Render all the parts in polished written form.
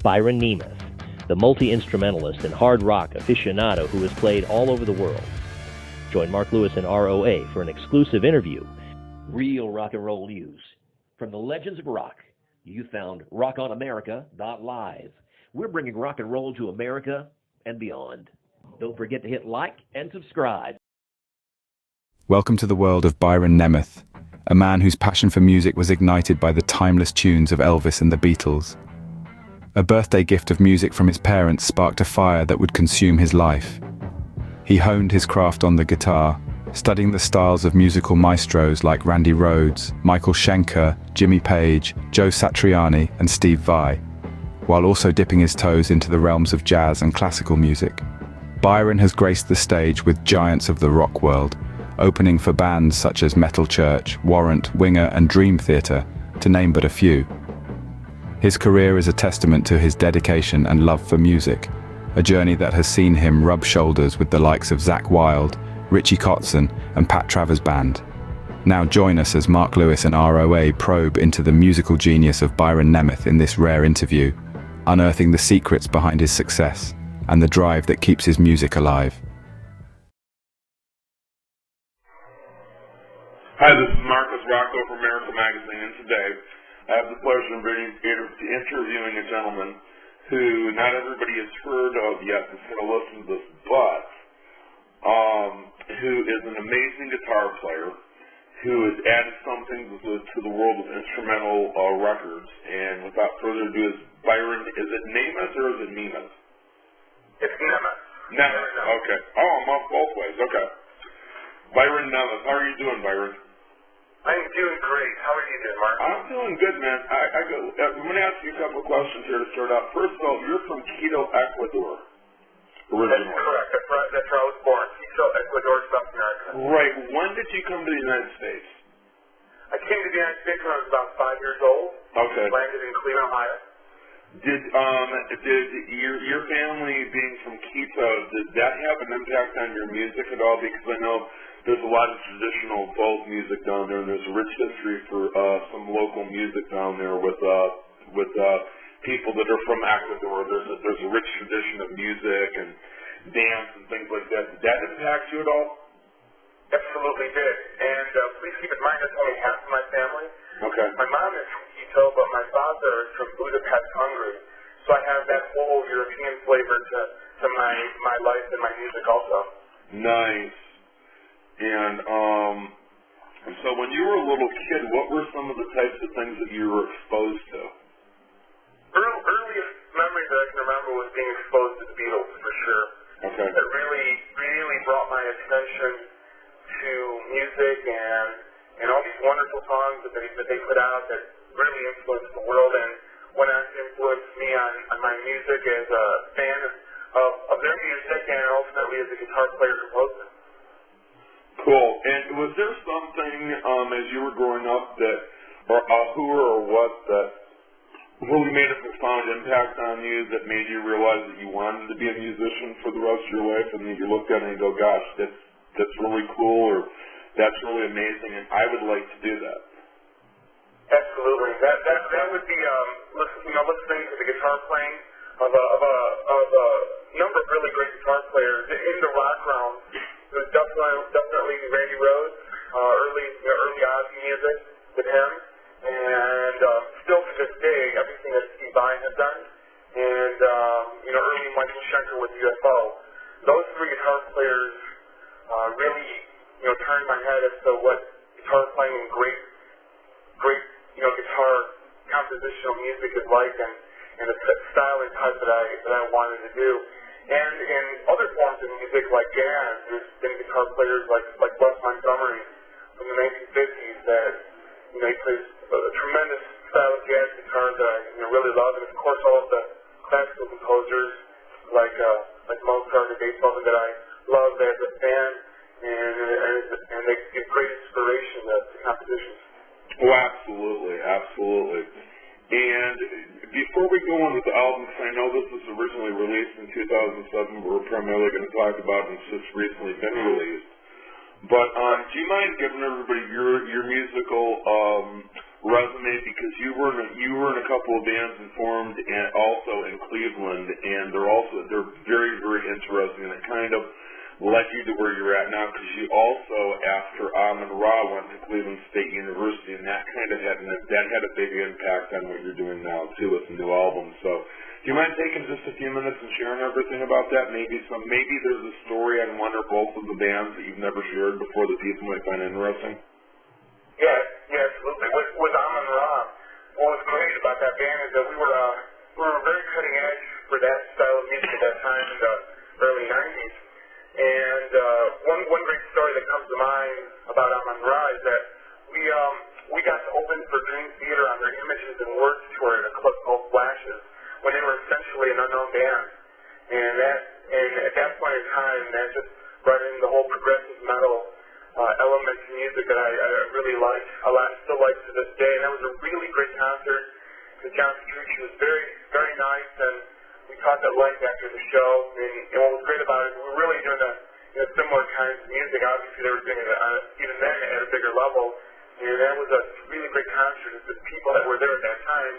Byron Nemeth, the multi-instrumentalist and hard rock aficionado who has played all over the world. Join Mark Lewis and R.O.A. for an exclusive interview. Real rock and roll news. From the legends of rock, you found rockonamerica.live. We're bringing rock and roll to America and beyond. Don't forget to hit like and subscribe. Welcome to the world of Byron Nemeth, a man whose passion for music was ignited by the timeless tunes of Elvis and the Beatles. A birthday gift of music from his parents sparked a fire that would consume his life. He honed his craft on the guitar, studying the styles of musical maestros like Randy Rhoads, Michael Schenker, Jimmy Page, Joe Satriani, and Steve Vai, while also dipping his toes into the realms of jazz and classical music. Byron has graced the stage with giants of the rock world, opening for bands such as Metal Church, Warrant, Winger, and Dream Theater, to name but a few. His career is a testament to his dedication and love for music, a journey that has seen him rub shoulders with the likes of Zakk Wylde, Richie Kotzen, and Pat Travers Band. Now join us as Mark Lewis and R.O.A. probe into the musical genius of Byron Nemeth in this rare interview, unearthing the secrets behind his success and the drive that keeps his music alive. Hi, this is Marcus Rocco from America Magazine, and today I have the pleasure of interviewing a gentleman who not everybody has heard of yet before to listen to this, but who is an amazing guitar player who has added something to the world of instrumental records. And without further ado, is Byron, is it Nemeth or is it Nemeth? It's Nemeth. Nemeth, okay. Oh, I'm off both ways, okay. Byron Nemeth, how are you doing, Byron? I'm doing great. How are you doing, Mark? I'm doing good, man. I'm going to ask you a couple of questions here to start out. First of all, you're from Quito, Ecuador. Originally. That's correct. That's where I was born. Quito, Ecuador, South America. Right. When did you come to the United States? I came to the United States when I was about 5 years old. Okay. Landed in Cleveland, Ohio. Did your family being from Quito, did that have an impact on your music at all? Because I know there's a lot of traditional folk music down there, and there's a rich history for some local music down there with people that are from Ecuador. There's a rich tradition of music and dance and things like that. Did that impact you at all? Absolutely did. And please keep in mind that's only half of my family. Okay. My mom is from Quito, but my father is from Budapest, Hungary. So I have that whole European flavor to my life and my music also. Nice. And so when you were a little kid, what were some of the types of things that you were exposed to? Earliest memory that I can remember was being exposed to the Beatles, for sure. Okay. It really brought my attention to music and all these wonderful songs that they put out that really influenced the world and went on to influence me on my music as a fan of their music and ultimately as a guitar player composer. Cool. And was there something as you were growing up that, or who or what that really made a profound impact on you that made you realize that you wanted to be a musician for the rest of your life, and then you looked at it and go, gosh, that's really cool, or that's really amazing, and I would like to do that? Absolutely. That would be listening to the guitar playing of a number of really great guitar players in the rock realm. It was definitely Randy Rhoads, early Ozzy music with him, and still to this day, everything that Steve Vai has done, and early Michael Schenker with UFO. Those three guitar players really turned my head as to what guitar playing and great guitar compositional music is like, and the style and type that I wanted to do. And in other forms of music like jazz, there's been guitar players like Wes Montgomery from the 1950s that he plays a tremendous style of jazz guitar that I really love, and of course all of the classical composers like Mozart and Beethoven that I love as a fan, and they give great inspiration to compositions. Oh, absolutely. And before we go on with the album, because I know this was originally released in 2007, but we're primarily going to talk about it, and it's just recently been released. But do you mind giving everybody your musical resume, because you were in a couple of bands and formed and also in Cleveland, and they're very, very interesting, and it kind of led you to where you're at now, because you also, after R.O.A.M, went to Cleveland State University, and that kind of had a big impact on what you're doing now too with the new album. So, do you mind taking just a few minutes and sharing everything about that? Maybe there's a story on one or both of the bands that you've never shared before that people might find interesting. Yeah, absolutely. With R.O.A.M, what was great about that band is that we were very cutting edge for that style of music at that time in the early 90s. And one great story that comes to mind about R.O.A is that we got to open for Dream Theater on their Images and Words tour at a club called Flashes when they were essentially an unknown band. And at that point in time, that just brought in the whole progressive metal element to music that I really liked a lot, still like to this day. And that was a really great concert. John Petrucci was very, very nice, and we caught that light after the show. And what was great about it, we were really doing similar kinds of music. Obviously, they were doing it even then at a bigger level. And that was a really great concert. The people that were there at that time,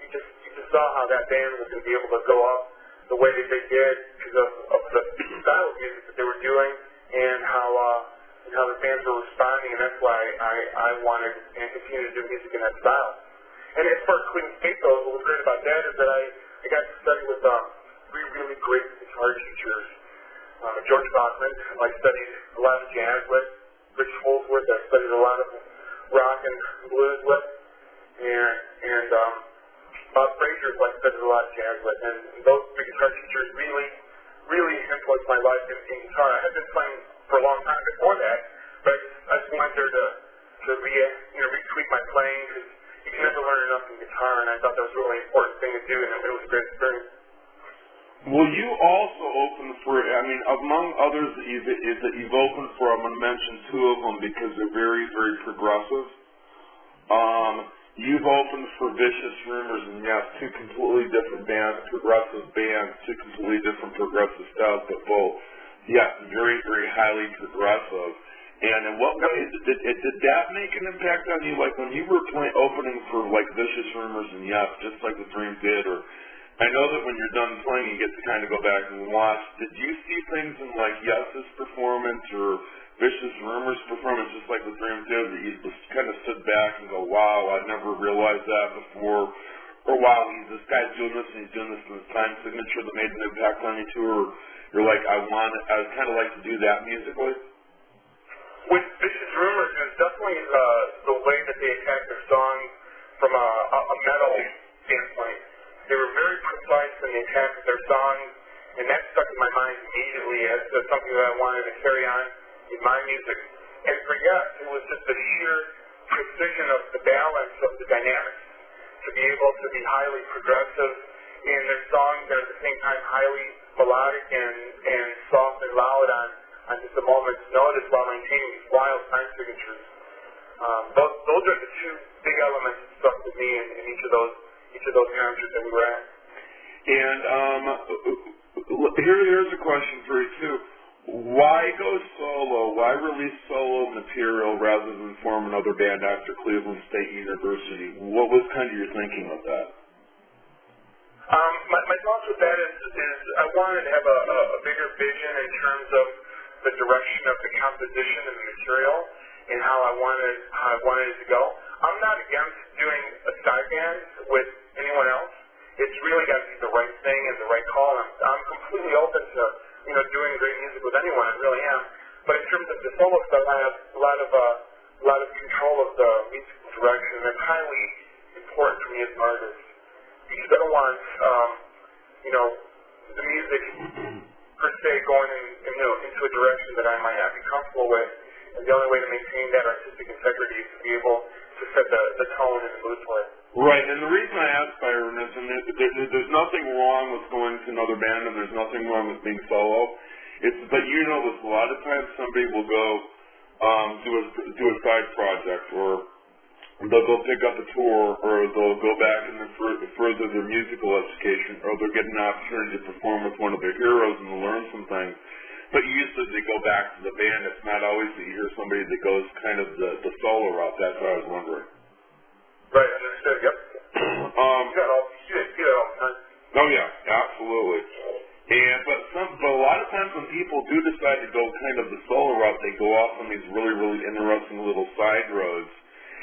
you just saw how that band was going to be able to go up the way that they did because of the style of music that they were doing and how the fans were responding. And that's why I wanted and continue to do music in that style. And as far as Cleveland State goes, what was great about that is that I got to study with three really great guitar teachers. George Bachman, who I studied a lot of jazz with. Rich Holdsworth, I studied a lot of rock and blues with. And Bob Frazier, who I studied a lot of jazz with. And those three guitar teachers really, really influenced my life in guitar. I had been playing for a long time before that, but I just went there to retweak my playing, because you can never learn enough in guitar, and I thought that was a really important thing to do, and it was a great experience. Well, you also opened for, among others that you've opened for, I'm going to mention two of them because they're very, very progressive. You've opened for Vicious Rumors, and yes, two completely different bands, progressive bands, two completely different progressive styles, but both, yes, very, very highly progressive. And in what way did that make an impact on you? Like when you were opening for like Vicious Rumors and Yes, just like the Dream did, or I know that when you're done playing, you get to kind of go back and watch. Did you see things in like Yes's performance or Vicious Rumors' performance, just like the Dream did, that you just kind of stood back and go, wow, I'd never realized that before, or wow, this guy's doing this and he's doing this in his time signature that made an impact on you too, or you're like, I'd kind of like to do that musically? With Vicious Rumors, it was definitely the way that they attacked their songs from a metal standpoint. They were very precise in the attack of their songs, and that stuck in my mind immediately as something that I wanted to carry on in my music. And for Yes, it was just the sheer precision of the balance of the dynamics, to be able to be highly progressive in their songs and at the same time highly melodic and soft and loud on just a moment's notice while maintaining these wild time signatures. Those are the two big elements that stuck with me in each of those concerts that we were at. And here's a question for you too. Why go solo? Why release solo material rather than form another band after Cleveland State University? What was kind of your thinking of that? My thoughts with that is I wanted to have a bigger vision in terms of the direction of the composition and the material and how I wanted it to go. I'm not against doing a side band with anyone else. It's really got to be the right thing and the right call. I'm completely open to doing great music with anyone. I really am. But in terms of the solo stuff, I have a lot of control of the musical direction, and it's highly important for me as an artist because I don't want the music per se going into a direction that I might not be comfortable with. And the only way to maintain that artistic integrity is to be able to set the tone and the mood for it. Right, and the reason I asked, Byron, is there's nothing wrong with going to another band, and there's nothing wrong with being solo. But this, a lot of times somebody will go do a side project, or they'll go pick up a tour, or they'll go back and further their musical education, or they'll get an opportunity to perform with one of their heroes and learn some things. But usually they go back to the band. It's not always that you hear somebody that goes kind of the solo route. That's what I was wondering. Right, understood, yep. You see that all the time. Oh yeah, absolutely. But a lot of times when people do decide to go kind of the solo route, they go off on these really, really interesting little side roads.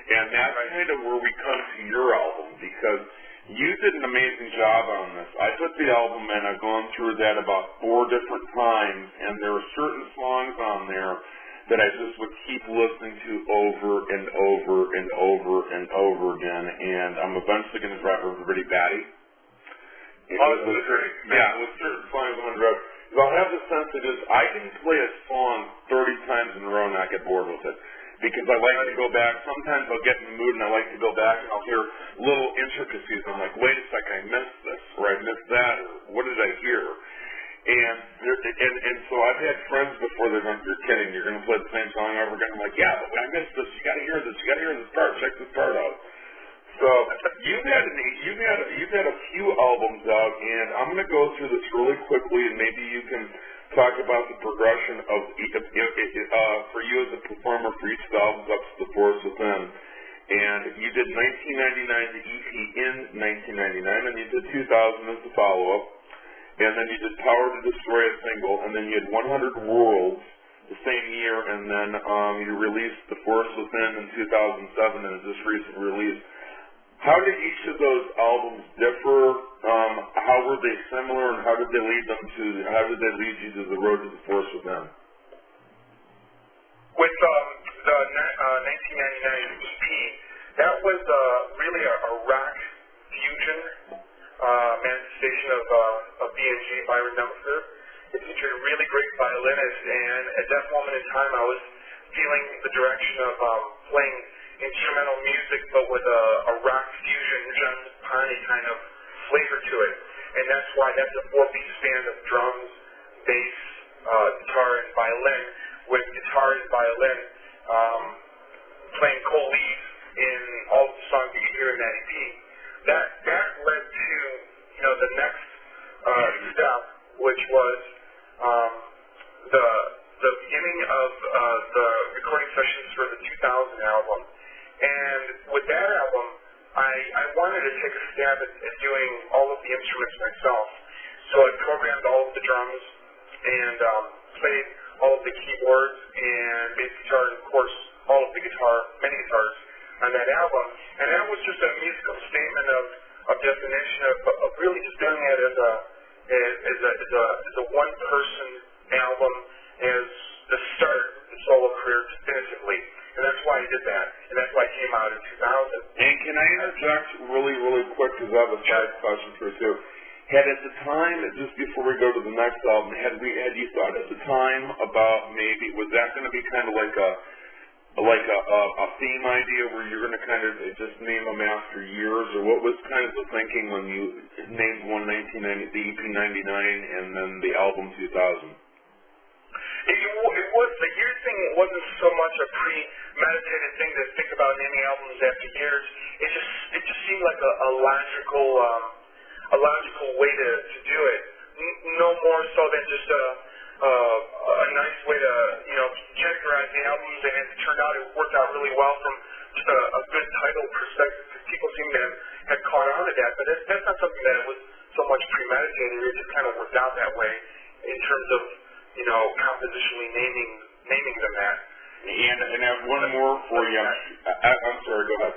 And that's kind of where we come to your album, because you did an amazing job on this. I put the album in, I've gone through that about 4 different times, and there are certain songs on there that I just would keep listening to over and over and over and over again, and I'm eventually going to drive everybody batty. With certain songs I'm going to drive. I'll have the sense that I can play a song 30 times in a row and not get bored with it. Because I like to go back. Sometimes I'll get in the mood and I like to go back and I'll hear little intricacies. I'm like, wait a second, I missed this, or I missed that, or what did I hear? And so I've had friends before that are going, you're kidding, you're going to play the same song over again. I'm like, yeah, but I missed this. You got to hear this. You got to hear this part. Check this part out. So you've had a few albums out, and I'm going to go through this really quickly, and maybe you can talk about the progression of for you as a performer for each of the albums up to The Force Within. And you did 1999, the EP in 1999, and you did 2000 as the follow-up. And then you did Power to Destroy a single, and then you had 100 Worlds the same year, and then you released The Force Within in 2007 and this recent release. How did each of those albums differ? How were they similar, and how did they lead you to the road to The Force Within? With the 1999 EP, that was really a rock fusion manifestation of B&G, Byron Nemeth. It featured a really great violinist, and at that moment in time I was feeling the direction of playing instrumental music, but with a rock fusion, John Pawnee kind of flavor to it. And that's why that's a 4-piece band of drums, bass, guitar, and violin, with guitar and violin playing co-leads in all the songs that you hear in that EP. That led to the next step, which was the beginning of the recording sessions for the 2000 album. And with that album, I wanted to take a stab at doing all of the instruments myself. So I programmed all of the drums and played all of the keyboards and bass guitar, and of course all of the many guitars on that album. And that was just a musical statement of definition of really just doing it as a one-person album, as the start of the solo career definitively. And that's why I did that. And that's why it came out in 2000. And can I interject really, really quick, because I have a side question for you too. Had at the time, just before we go to the next album, had you thought at the time about maybe, was that going to be kind of like a theme idea where you're going to kind of just name them after years, or what was kind of the thinking when you named one 1990, the EP 99, and then the album 2000? It was the year thing. It wasn't so much a premeditated thing to think about naming albums after years. It just seemed like a logical way to do it. No more so than just a nice way to categorize the albums, and it turned out it worked out really well from just a good title perspective. People seem to have caught on to that, but that's not something that was so much premeditated. It just kind of worked out that way in terms of compositionally naming them that. And I have one more for you. I'm sorry, go ahead.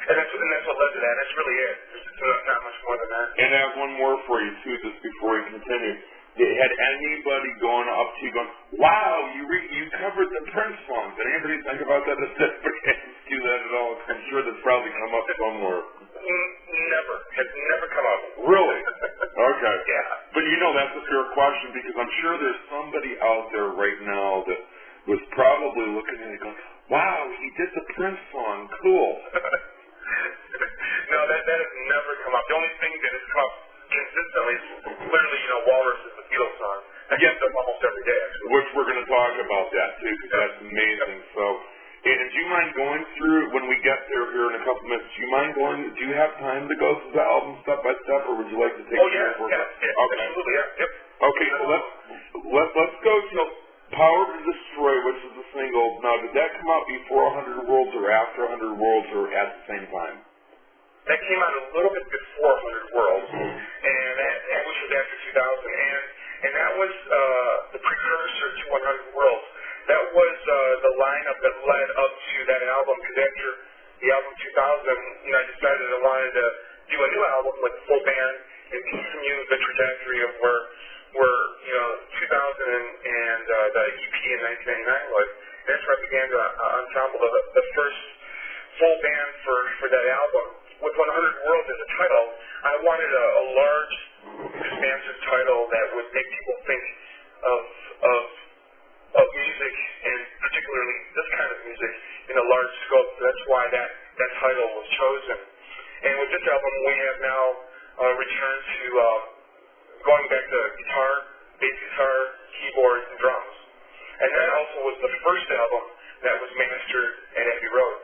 And that's what led to that. That's really it. There's not much more than that. And I have one more for you too, just before we continue. Had anybody gone up to you going, wow, you covered the Prince songs? Did anybody think about that? Do that at all? I'm sure that's probably come up somewhere. Never. Has never come up. Really? Okay. Yeah. But that's a fair question, because I'm sure there's somebody out there right now that was probably looking at it going, wow, he did the Prince song. Cool. No, that has never come up. The only thing that has come up consistently is clearly, Walrus is the Beatles song. That gets up almost every day, actually. Which we're going to talk about that, too, because that's amazing. So, and do you mind going through, when we get there here in a couple minutes, do you have time to go through the album step by step, or would you like to take yeah, okay. Absolutely, yeah. Yep. Okay, so let's go to Power to Destroy, which is the single. Now, did that come out before 100 Worlds or after 100 Worlds, or at the same time? That came out a little bit before 100 Worlds, and that which was after 2000, and that was the precursor to 100 Worlds. That was the lineup that led up to that album, because after the album 2000, I decided I wanted to do a new album with full band and continue the trajectory of where 2000 and the EP in 1999 was. And that's where I began to ensemble the first full band for that album. With 100 Worlds as a title, I wanted a large, expansive title that would make people think of music, and particularly this kind of music, in a large scope. So that's why that title was chosen. And with this album, we have now returned to going back to guitar, bass guitar, keyboards, and drums. And that also was the first album that was mastered at Abbey Road.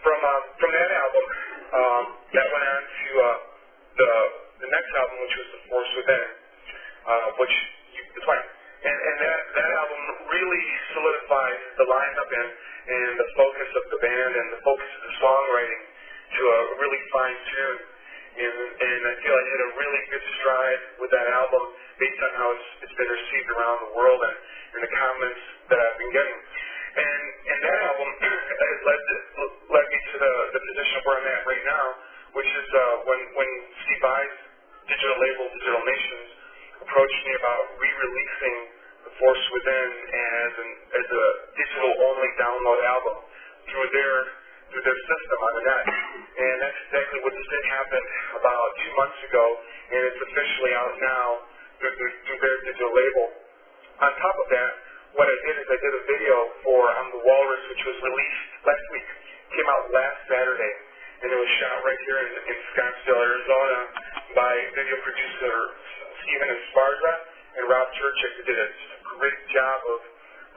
From that album, that went on to the next album, which was The Force Within, which you played. And that album really solidified the lineup and the focus of the band and the focus of the songwriting to a really fine tune. And I feel I hit a really good stride with that album based on how it's been received around the world and the comments that I've been getting. And that album led me to the position where I'm at right now, which is when Steve Vai's digital label, Digital Nations, approached me about re-releasing The Force Within as a digital-only download album through their system on the net. And that's exactly what just did happen about 2 months ago, and it's officially out now through their digital label. On top of that, what I did is I did a video for I'm the Walrus, which was released last week. It came out last Saturday, and it was shot right here in Scottsdale, Arizona, by video producer Steven Esparza and Rob Turchik, who did a great job of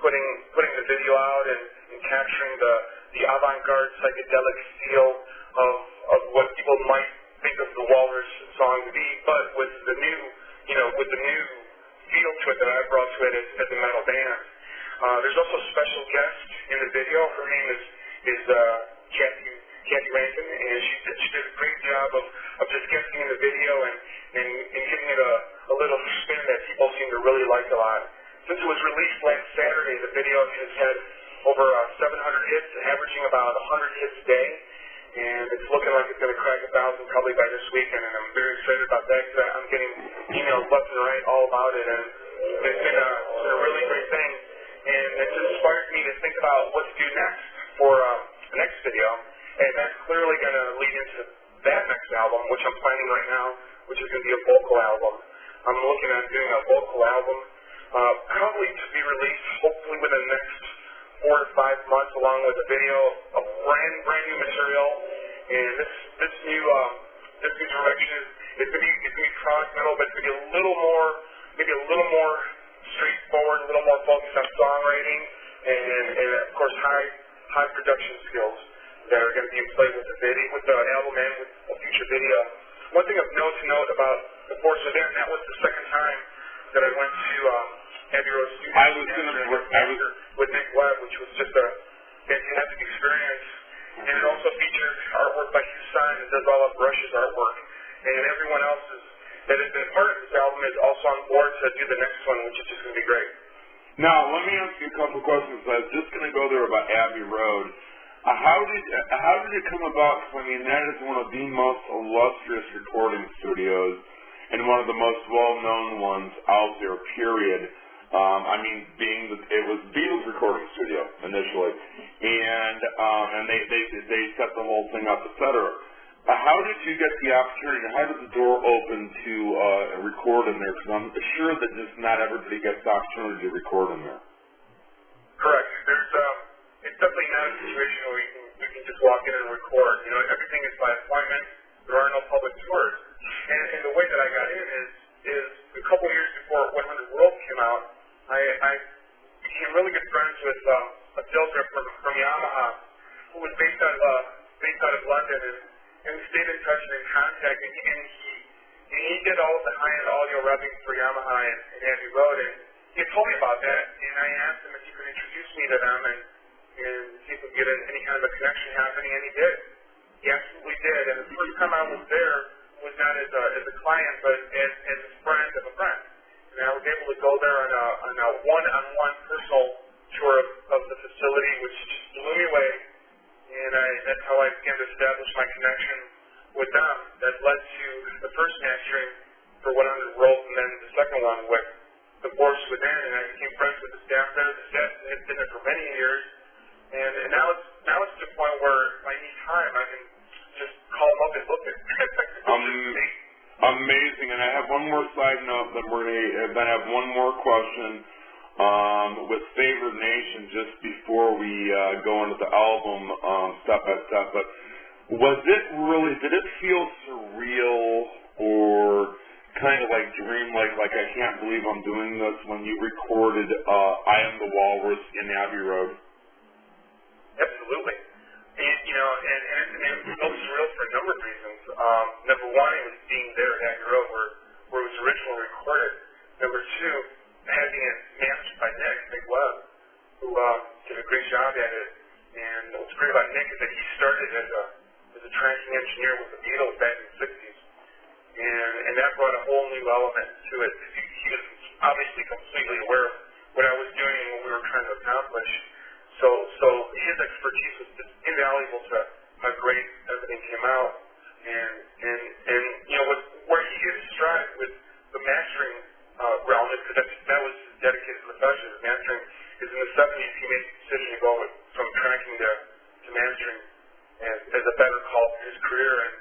putting the video out and capturing the avant-garde psychedelic feel of what people might think of the Walrus song to be, but with the new feel to it that I brought to it as a metal band. There's also a special guest in the video. Her name is Kathy Rankin, and she did a great job of just guesting in the video and giving it a little spin that people seem to really like a lot. Since it was released last Saturday, the video has had over 700 hits, averaging about 100 hits a day, and it's looking like it's going to crack 1,000 probably by this weekend, and I'm very excited about that because I'm getting emails left and right all about it, and it's been a really great thing, and it's inspired me to think about what to do next for the next video, and that's clearly going to lead into that next album, which I'm planning right now, which is going to be a vocal album. I'm looking at doing a vocal album, probably to be released hopefully within the next 4 to 5 months, along with a video of brand new material. And this new direction is going to be prog metal, but it's going to be a little more straightforward, a little more focused on songwriting, and of course high production skills that are going to be in play with the album and with a future video. One thing of note about The Force Within, that was the second time that I went to Abbey Road Studios with Nick Webb, which was just a fantastic experience. And it also featured artwork by Hugh Stein, that does all of Rush's artwork. And everyone else that has been part of this album is also on board to do the next one, which is just going to be great. Now, let me ask you a couple questions. I was just going to go there about Abbey Road. How did it come about? Because, I mean, that is one of the most illustrious recording studios and one of the most well-known ones out there, period. I mean, it was Beatles recording studio initially, and they set the whole thing up, etc. How did you get the opportunity? How did the door open to record in there? Because I'm sure that just not everybody gets the opportunity to record in there. Correct. It's definitely not a situation where you can just walk in and record. Everything is by appointment. There are no public tours. And the way that I got in is a couple years before 100 Worlds came out, I became really good friends with a sales rep from Yamaha, who was based out of London, and we stayed in touch and in contact. And he did all of the high-end audio rubbing for Yamaha and Abbey Road, and he told me about that. And I asked him if he could introduce me to them and see if we could get any kind of a connection happening, and he did. He absolutely did. And the first time I was there was not as a client, but as a friend of a friend. And I was able to go there on a one-on-one personal tour of the facility, which just blew me away. And that's how I began to establish my connection with them. That led to the first mastering for 100 R.O.A.M, and then the second one with the Force Within. And I became friends with the staff there. The staff had been there for many years. And now it's to the point where if I need time, I can just call them up and look at it. Amazing. And I have one more side note that I have one more question with Favored Nation just before we go into the album step by step. But did it feel surreal or kind of like dreamlike, like I can't believe I'm doing this when you recorded I Am the Walrus in Abbey Road? Absolutely. And, it was so surreal for a number of reasons. Number one, it was being there at Abbey Road where it was originally recorded. Number two, having it mastered by Nick Webb, who did a great job at it. And what's great about Nick is that he started as a tracking engineer with the Beatles back in the 60s. And that brought a whole new element to it. He was obviously completely aware of what I was doing and what we were trying to accomplish. So his expertise was just invaluable to how great everything came out. And where he hit his stride with the mastering realm, because that was his dedicated profession, his mastering, is in the 70s he made the decision to go from tracking to mastering as a better call for his career, and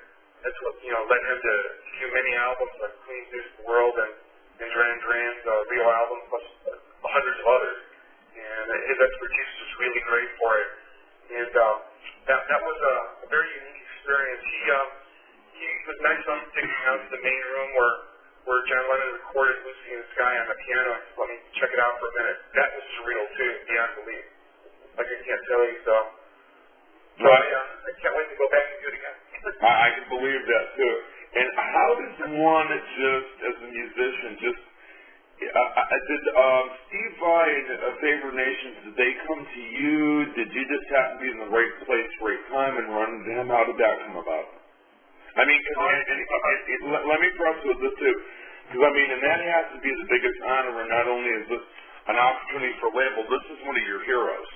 that's what led him to do many albums like Queen's News of the World and Duran Duran's Rio album, plus hundreds of others. And his expertise was really great for it. And that was a very unique experience. He was nice on taking me out to the main room where John Lennon recorded Lucy in the Sky on the piano. He said, let me check it out for a minute. That was surreal too, beyond belief. Like I can't tell you, so I can't wait to go back and do it again. I can believe that too. And how does one just, as a musician, did Steve Vai and Favored Nation, did they come to you? Did you just happen to be in the right place, right time, and run into him? How did that come about? I mean, let me press with this too, because and that has to be the biggest honor, and not only is this an opportunity for a label, this is one of your heroes.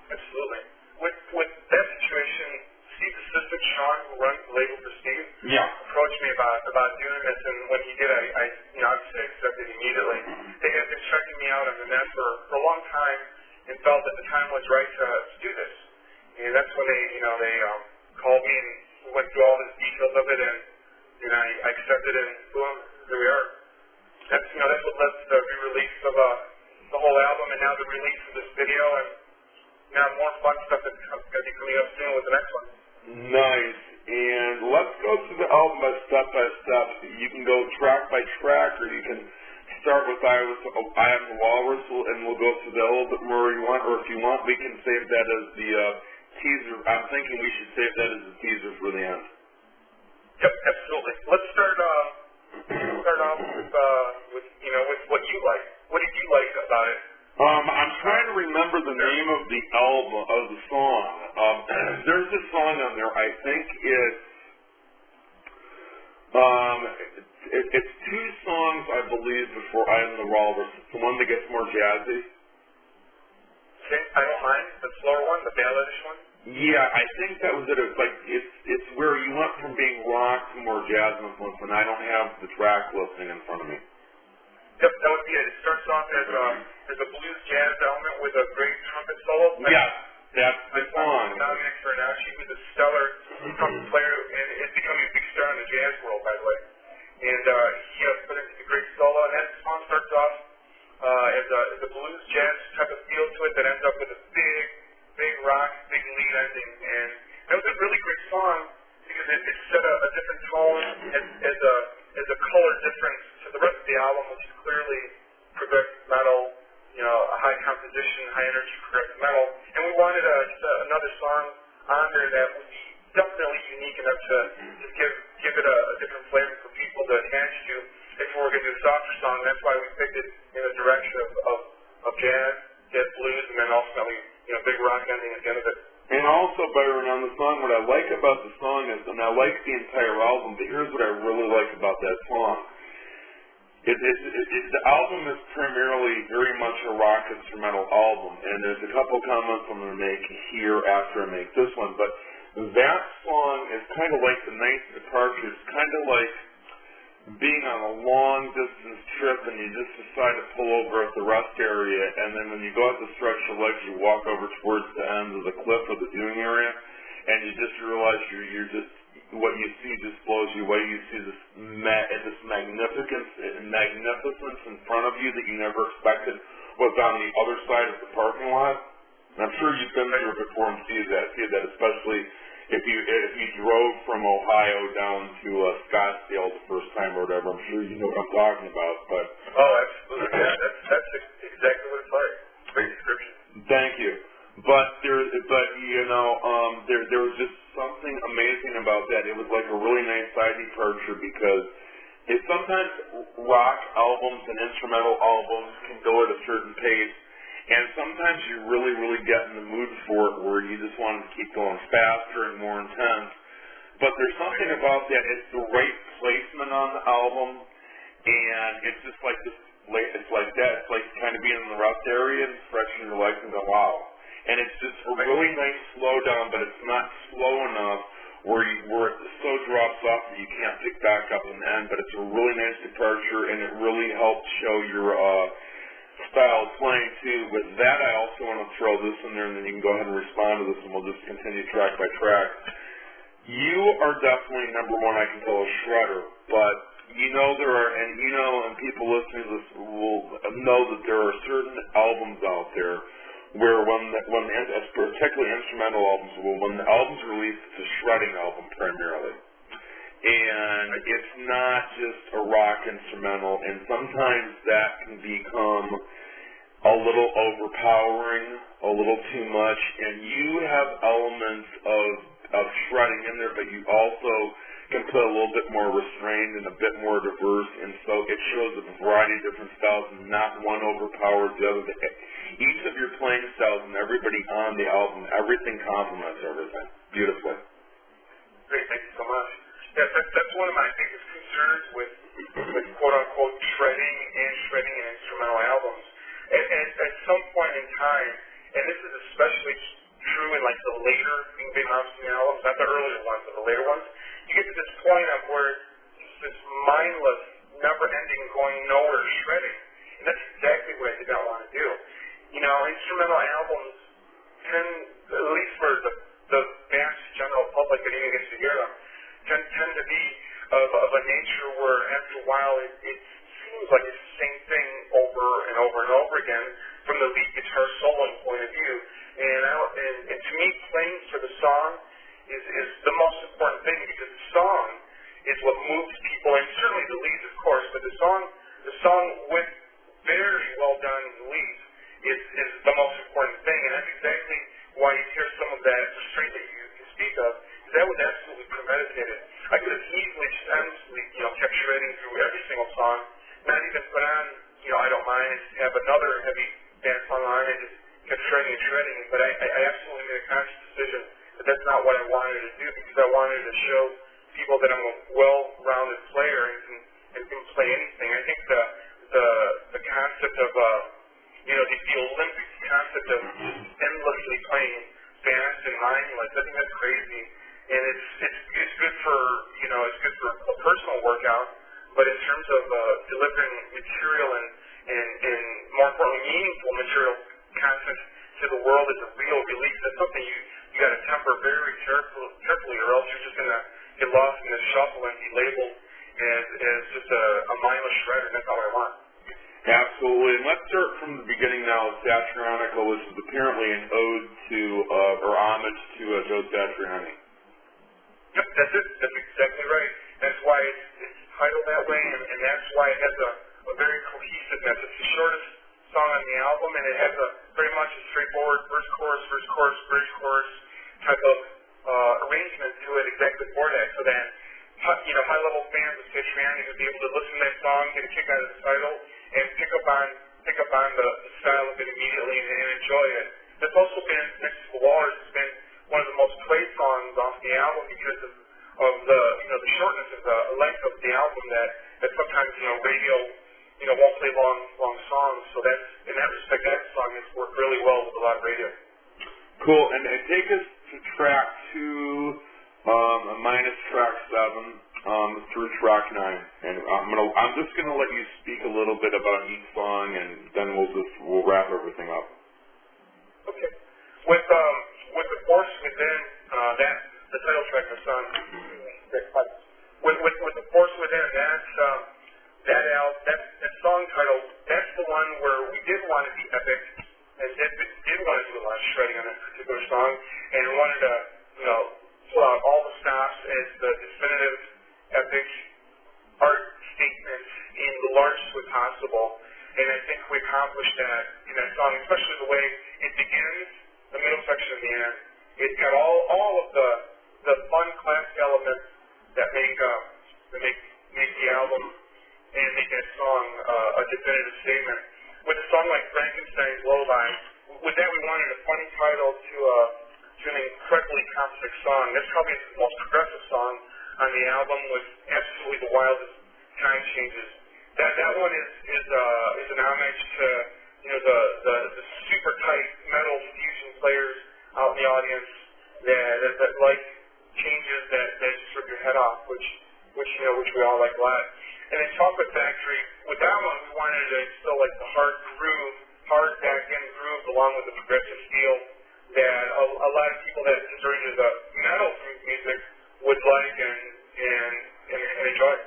Absolutely. With that situation, Steve's assistant, Sean, who runs the label for Steve, approached me about doing this, and when he did, I obviously accepted immediately. They had been checking me out on the net for a long time and felt that the time was right to do this. And that's when they called me and we went through all the details of it, and I accepted it, and boom, here we are. That's what led to the re-release of the whole album, and now the release of this video, and now more fun stuff that's going to be coming up soon with the next one. Nice. And let's go through the album step by step. You can go track by track, or you can start with I Am the Walrus, and we'll go through that a little bit more you want, or if you want, we can save that as the teaser. I'm thinking we should save that as the teaser for the end. Yep, absolutely. Let's start off with what you like. What did you like about it? I'm trying to remember the name of the album, of the song. There's a song on there, I think it's two songs, I believe, before I Am the Walrus. It's the one that gets more jazzy. Okay, I don't mind. The slower one, the balladish one? Yeah, I think that was it. It's where you went from being rock to more jazz influence, and I don't have the track listing in front of me. Yep, that would be it. It starts off as a blues jazz element with a great trumpet solo. Yeah, that's the song. Dominic Fernacci, who's a stellar trumpet player and is becoming a big star in the jazz world, by the way. And he put in a great solo, and that song starts off as a blues jazz type of feel to it that ends up with a big rock, big lead ending. And that was a really great song because it set a different tone as a color difference to the rest of the album, which is clearly progressive metal, a high composition, high energy progressive metal. And we wanted another song on there that would be definitely unique enough to just give it a different flavor for people to attach to. If we were going to do a softer song, that's why we picked it in the direction of jazz blues, and then ultimately, big rock ending at the end of it. And also, Byron, on the song, what I like about the song is, and I like the entire album, but here's what I really like about that song. The album is primarily very much a rock instrumental album, and there's a couple comments I'm going to make here after I make this one, but that song is kind of like the Night's Departure. It's kind of like being on a long-distance trip and you just decide to pull over at the rest area, and then when you go out to stretch your legs, you walk over towards the end of the cliff of the viewing area, and you just realize you're just, what you see just blows you away. You see this magnificence in front of you that you never expected was on the other side of the parking lot. And I'm sure you've been there before and see that, especially if you drove from Ohio down to Scottsdale the first time or whatever. I'm sure you know what I'm talking about. But oh, absolutely, yeah, that's exactly what it's like. Great description. Thank you. But there was just something amazing about that. It was like a really nice side departure because sometimes rock albums and instrumental albums can go at a certain pace. And sometimes you really, really get in the mood for it where you just want to keep going faster and more intense. But there's something about that. It's the right placement on the album, and it's just like this. It's like that. It's like kind of being in the rough area and stretching your legs and go, wow. And it's just a really nice slow down, but it's not slow enough where it so drops off that you can't pick back up in the end. But it's a really nice departure, and it really helps show your style of playing too. With that, I also want to throw this in there, and then you can go ahead and respond to this, and we'll just continue track by track. You are definitely number one, I can tell, a shredder, but and people listening to this will know that there are certain albums out there where particularly instrumental albums, when the album's released, it's a shredding album primarily. And it's not just a rock instrumental, and sometimes that can become a little overpowering, a little too much, and you have elements of shredding in there, but you also can play a little bit more restrained and a bit more diverse, and so it shows a variety of different styles, and not one overpowers the other. Each of your playing styles and everybody on the album, everything complements everything beautifully. Great, thank you so much. Yeah, that's one of my biggest concerns with quote-unquote shredding in instrumental albums. At some point in time, and this is especially true in like the later Big Mountain albums, not the earlier ones, but the later ones, you get to this point of where it's this mindless, never-ending, going nowhere shredding. And that's exactly what I did not want to do. Instrumental albums tend, at least for the vast general public that even gets to hear them, tend to be of a nature where after a while it seems like it's the same thing over and over and over again from the lead guitar soloing point of view. And to me, playing for the song is the most important thing, because the song is what moves people, and certainly the leads, of course, but the song with very well done leads is the most important thing, and that's exactly why you hear some of that restraint that you speak of, because that was absolutely premeditated. I could have easily just endlessly, kept shredding through every single song, not even put on, I Don't Mind, and just have another heavy dance song on and just kept shredding, but I absolutely made a conscious decision that that's not what I wanted to do, because I wanted to show people that I'm a well-rounded player and can play anything. I think the concept of the Olympic concept of endlessly playing fast and mindless, I think that's crazy, and it's good for a personal workout, but in terms of delivering material and more importantly meaningful material content to the world as a real release, that's something you got to temper very carefully, or else you're just going to get lost in the shuffle and be labeled as just a mindless shredder. That's not what I want. Absolutely. And let's start from the beginning now with Satriani, which is apparently an ode to, or homage to Joe Satriani. Yep, that's it. That's exactly right. That's why it's titled that way, and that's why it has a very cohesiveness. It's the shortest song on the album, and it has very much a straightforward verse, chorus, bridge, chorus type of arrangement to it, exactly for that, so that high-level fans of Satriani would be able to listen to that song, get a kick out of the title, and pick up on the style of it immediately and enjoy it. That's also been, next to the Waters, has been one of the most played songs off the album because of the the shortness of the length of the album that sometimes radio won't play long songs. So that's in that respect that song has worked really well with a lot of radio. Cool. And take us to track 2, minus track 7 through track 9. And I'm just gonna let you speak a little bit about each song, and then we'll wrap everything up. Okay. With the Force Within, that the title track of the song. With the Force Within, that song title, that's the one where we did want to be epic and did want to do a lot of shredding on that particular song, and wanted to pull out all the stops as the definitive epic art statement in the largest way possible. And I think we accomplished that in that song, especially the way it begins, the middle section of the end. It's got all of the fun classic elements that make the album and make that song a definitive statement. With a song like Frankenstein's Lullaby, with that we wanted a funny title to an incredibly complex song. That's probably the most progressive song on the album, with absolutely the wildest time changes. That one is an homage to the super tight metal fusion players out in the audience that like changes that just rip your head off, which we all like a lot. And then Chocolate Factory, with that one we wanted to instill like the hard back end groove along with the progressive feel that a lot of people that are into the metal groove music would like and enjoy.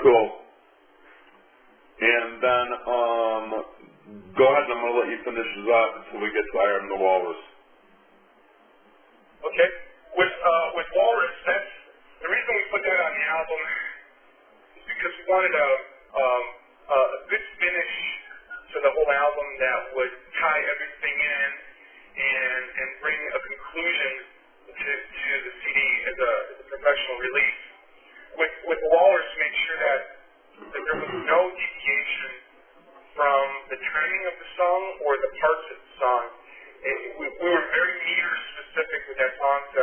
Cool. And then go ahead, I'm going to let you finish this up until we get to I Am the Walrus. Okay. With Walrus, that's the reason we put that on the album is because we wanted a good finish to the whole album that would tie everything in and bring a conclusion to the CD as a professional release. With Walrus, make sure that there was no deviation from the timing of the song or the parts of the song. We were very meter specific with that song to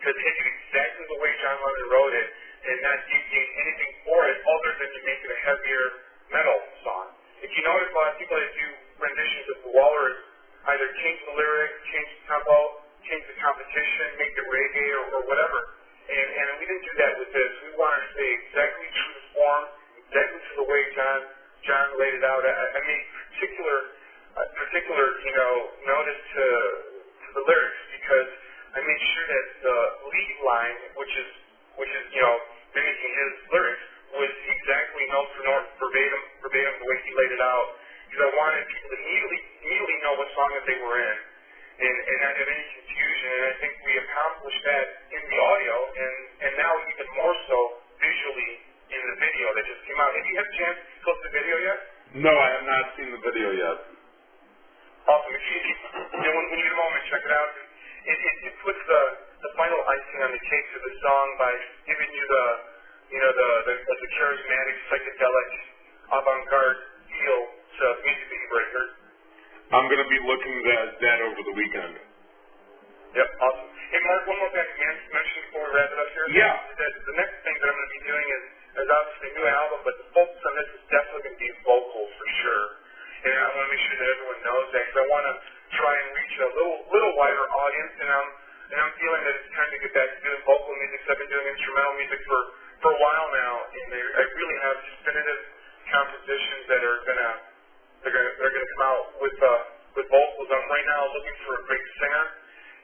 take it exactly the way John Lennon wrote it and not deviate anything for it other than to make it a heavier metal song. If you notice, a lot of people that do renditions of the Walrus either change the lyrics, change the tempo, change the competition, make it reggae or whatever. And we didn't do that with this. We wanted to stay exactly true to form, exactly to the way John laid it out. I made particular notice to the lyrics because I made sure that the lead line, which is mimicking his lyrics, was exactly note for note, verbatim the way he laid it out. Because I wanted people to immediately know what song that they were in and not have any confusion. And I think we accomplished that in the audio and now even more so visually in the video that just came out. Have you had a chance to look at the video yet? No, I have not seen the video yet. Awesome. When you get a moment, check it out. It puts the final icing on the cake to the song by giving you the charismatic, psychedelic, avant-garde feel to music that you've already heard. I'm going to be looking at that over the weekend. Yep, awesome. Hey, Mark, one more thing I can mention before we wrap it up here. Yeah. The next thing that I'm going to be doing is obviously a new album, but the focus on this is definitely going to be vocals for sure. And I want to make sure that everyone knows that because I want to try and reach a little wider audience, and I'm feeling that it's time to get back to doing vocal music. So I've been doing instrumental music for a while now, and I really have definitive compositions that are gonna come out with vocals. I'm right now looking for a great singer,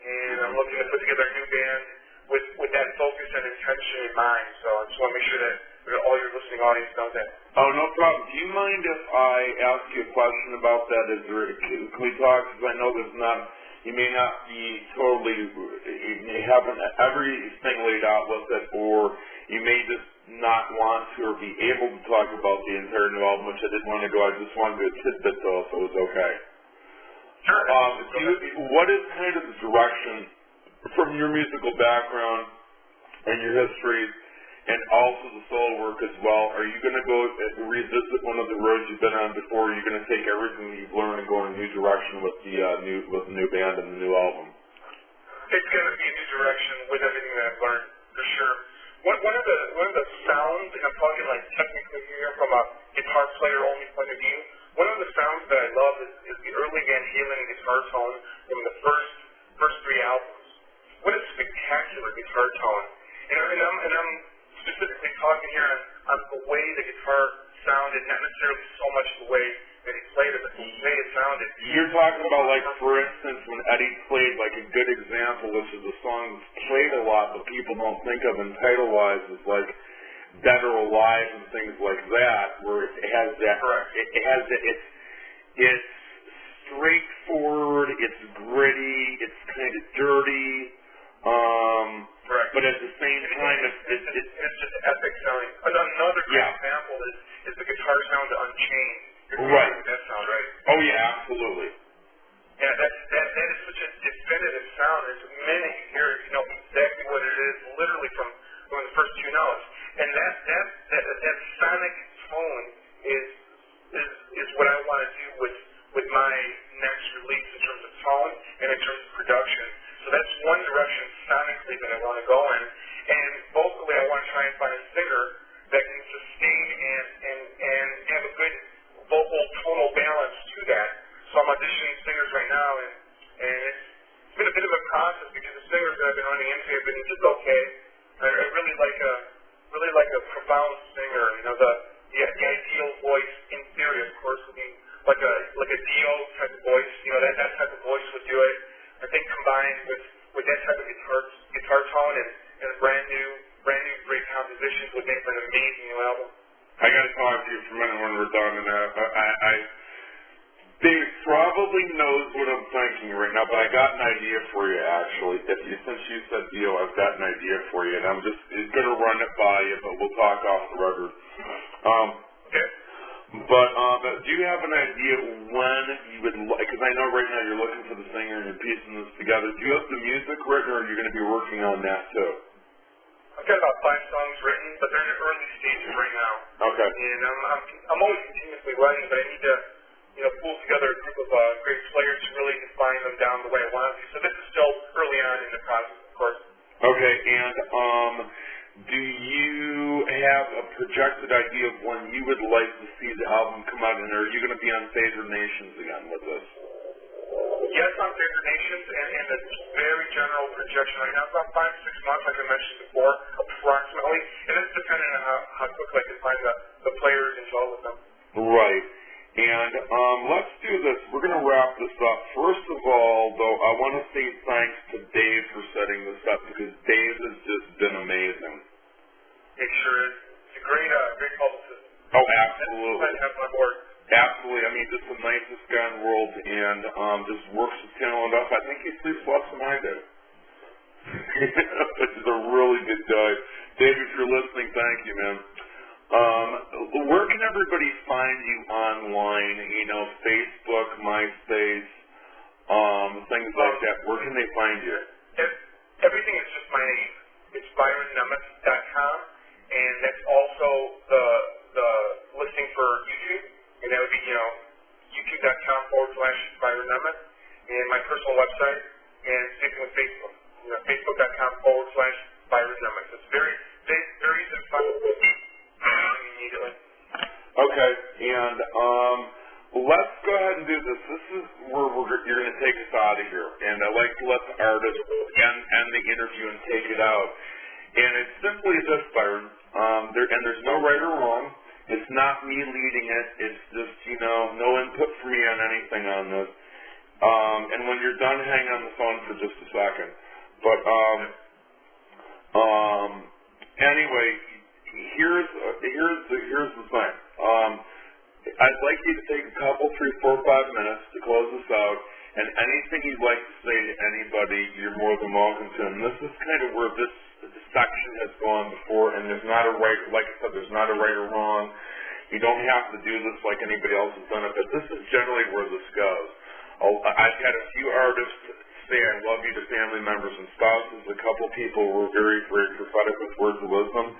and I'm looking to put together a new band with that focus and intention in mind. So I just want to make sure that all your listening audience knows that. Oh, no problem. Do you mind if I ask you a question about that? Can we talk? Because I know you may not be totally, you haven't everything laid out with it, or you may just not want to or be able to talk about the entire new album, which I didn't want to do. I just wanted to tidbit though, if it was okay. Sure. What is kind of the direction from your musical background and your history, and also the solo work as well? Are you going to go revisit one of the roads you've been on before, or are you going to take everything that you've learned and go in a new direction with the new band and the new album? It's going to be a new direction with everything that I've learned, for sure. One of the sounds, and I'm talking like technically here from a guitar player only point of view, one of the sounds that I love is the early Van Halen guitar tone from the first three albums. What a spectacular guitar tone. And I'm specifically talking here on the way the guitar sounded, not necessarily so much the way that he played it, but the way it sounded. You're talking about, like, for instance, when Eddie played, like, a good example, which is a song that's played a lot but people don't think of in title-wise, is like Dead or Alive and things like that, where it has that, it's straightforward, it's gritty, it's kind of dirty, but at the same time, it's just epic sounding. Another great example is the guitar sound to Unchained. Right. That sound, right? Oh, yeah, absolutely. Yeah, that is such a definitive sound. There's a minute you hear it, you know exactly what it is, literally from the first two notes. And that sonic tone is what I want to do with my next release in terms of tone and in terms of production. So that's one direction sonically that I want to go in. And vocally, I want to try and find a singer that can sustain and have a good vocal tonal balance to that. So I'm auditioning singers right now, and it's been a bit of a process because the singers that I've been running into have been just okay. I really like a profound singer. You know, the ideal voice in theory, of course, would be like a Dio type of voice. You know, that type of voice would do it. I think combined with that type of guitar tone and brand new great compositions would make for an amazing new album. I got to talk to you for a minute when we're done, and Dave probably knows what I'm thinking right now, but I got an idea for you, actually. Since you said Dio, I've got an idea for you, and I'm just going to run it by you, but we'll talk off the record. Okay. But do you have an idea when you would like, because I know right now you're looking for the singer and you're piecing this together. Do you have the music written, or are you going to be working on that too? I've got about 5 songs written, but they're in the early stages right now. Okay. And I'm always continuously writing, but I need to, pull together a group of great players to really define them down the way I want to. So this is still early on in the process, of course. Okay, and do you have a projected idea of when you would like to see the album come out, and are you going to be on Favored Nations again with this? Yes, on Favored Nations, and a very general projection right now, about 5 to 6 months, like I mentioned before, approximately. And it's dependent on how quickly I can find the players and gel with them. Right. And let's do this. We're going to wrap this up. First of all, though, I want to say thanks to Dave for setting this up, because Dave has just been amazing. It sure is. It's a great publicist. Oh, absolutely. Glad to have him on board. Absolutely. I mean, just the nicest guy in the world, and just works his talent up. I think he sleeps less than I do. He's a really good guy. Dave, if you're listening, thank you, man. Where can everybody find you online? Facebook, MySpace, things like that. Where can they find you? Everything is just my name. It's ByronNemeth.com, and that's also the listing for YouTube, and that would be, youtube.com/Byron Nemeth, and my personal website, and same with Facebook, facebook.com/Byron Nemeth. It's very, very easy to find immediately. Okay, and let's go ahead and do this. This is where you're going to take us out of here, and I like to let the artist end the interview and take it out. And it's simply this, Byron. There's no right or wrong. It's not me leading it. It's just, no input for me on anything on this. And when you're done, hang on the phone for just a second. But anyway, here's the thing. I'd like you to take a couple, 3, 4, 5 minutes to close this out. And anything you'd like to say to anybody, you're more than welcome to. And this is kind of where this section has gone before, and there's not a right, like I said, there's not a right or wrong. You don't have to do this like anybody else has done it, but this is generally where this goes. I've had a few artists say I love you to family members and spouses. A couple people were very, very prophetic with words of wisdom.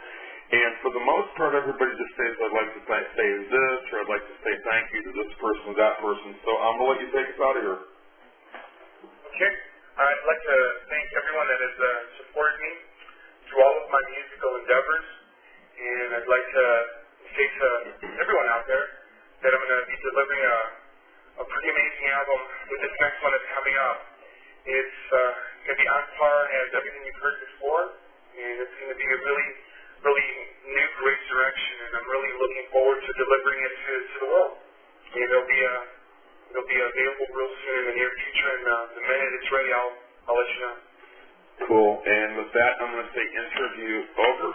And for the most part, everybody just says, I'd like to say this, or I'd like to say thank you to this person or that person. So I'm going to let you take us out of here. Okay. I'd like to thank everyone that has supported me through all of my musical endeavors, and I'd like to say to everyone out there that I'm going to be delivering a pretty amazing album with this next one that's coming up. It's going to be on par as everything you've heard before, and it's going to be a really, really new, great direction, and I'm really looking forward to delivering it to the world. And it'll be available real soon in the near future, and the minute it's ready, I'll let you know. Cool. And with that, I'm going to say interview over.